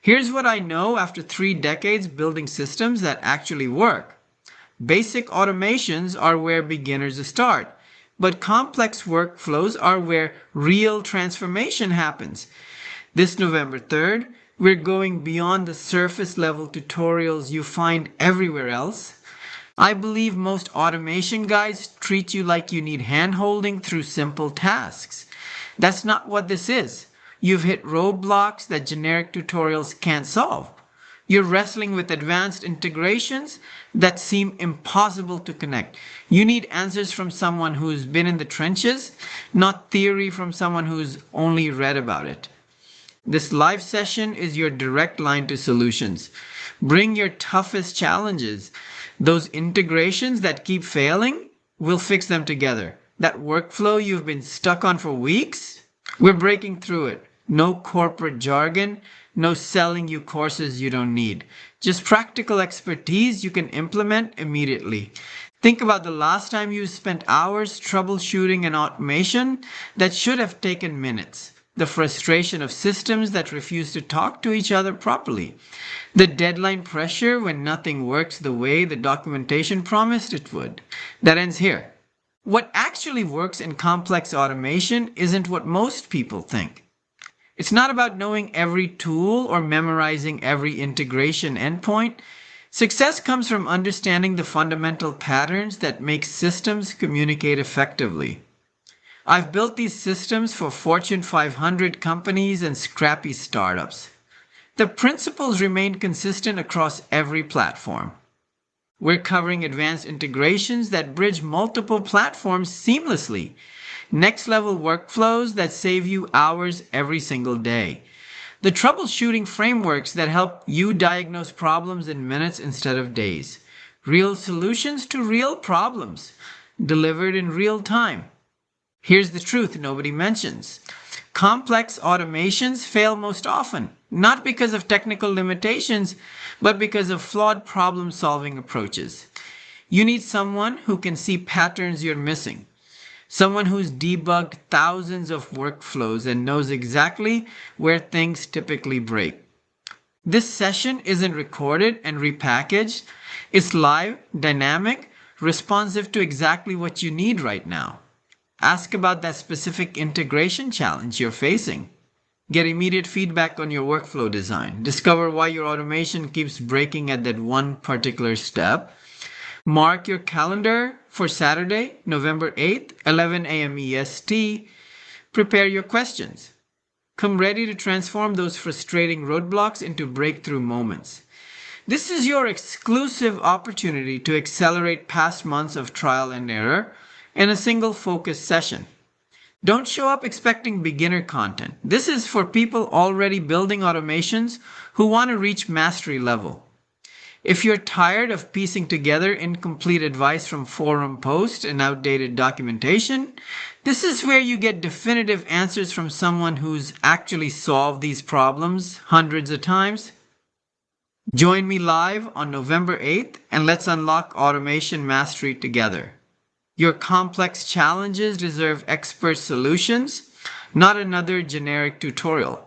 Here's what I know after 3 decades building systems that actually work. Basic automations are where beginners start, but complex workflows are where real transformation happens. This November 3rd, we're going beyond the surface level tutorials you find everywhere else. I believe most automation guides treat you like you need hand-holding through simple tasks. That's not what this is. You've hit roadblocks that generic tutorials can't solve. You're wrestling with advanced integrations that seem impossible to connect. You need answers from someone who's been in the trenches, not theory from someone who's only read about it. This live session is your direct line to solutions. Bring your toughest challenges. Those integrations that keep failing, we'll fix them together. That workflow you've been stuck on for weeks, we're breaking through it. No corporate jargon, no selling you courses you don't need. Just practical expertise you can implement immediately. Think about the last time you spent hours troubleshooting an automation that should have taken minutes. The frustration of systems that refuse to talk to each other properly. The deadline pressure when nothing works the way the documentation promised it would. That ends here. What actually works in complex automation isn't what most people think. It's not about knowing every tool or memorizing every integration endpoint. Success comes from understanding the fundamental patterns that make systems communicate effectively. I've built these systems for Fortune 500 companies and scrappy startups. The principles remain consistent across every platform. We're covering advanced integrations that bridge multiple platforms seamlessly. Next-level workflows that save you hours every single day. The troubleshooting frameworks that help you diagnose problems in minutes instead of days. Real solutions to real problems, delivered in real time. Here's the truth nobody mentions. Complex automations fail most often, not because of technical limitations, but because of flawed problem-solving approaches. You need someone who can see patterns you're missing. Someone who's debugged thousands of workflows and knows exactly where things typically break. This session isn't recorded and repackaged. It's live, dynamic, responsive to exactly what you need right now. Ask about that specific integration challenge you're facing. Get immediate feedback on your workflow design. Discover why your automation keeps breaking at that one particular step. Mark your calendar for Saturday, November 8th, 11 a.m. EST. Prepare your questions. Come ready to transform those frustrating roadblocks into breakthrough moments. This is your exclusive opportunity to accelerate past months of trial and error in a single focused session. Don't show up expecting beginner content. This is for people already building automations who want to reach mastery level. If you're tired of piecing together incomplete advice from forum posts and outdated documentation, this is where you get definitive answers from someone who's actually solved these problems hundreds of times. Join me live on November 8th and let's unlock automation mastery together. Your complex challenges deserve expert solutions, not another generic tutorial.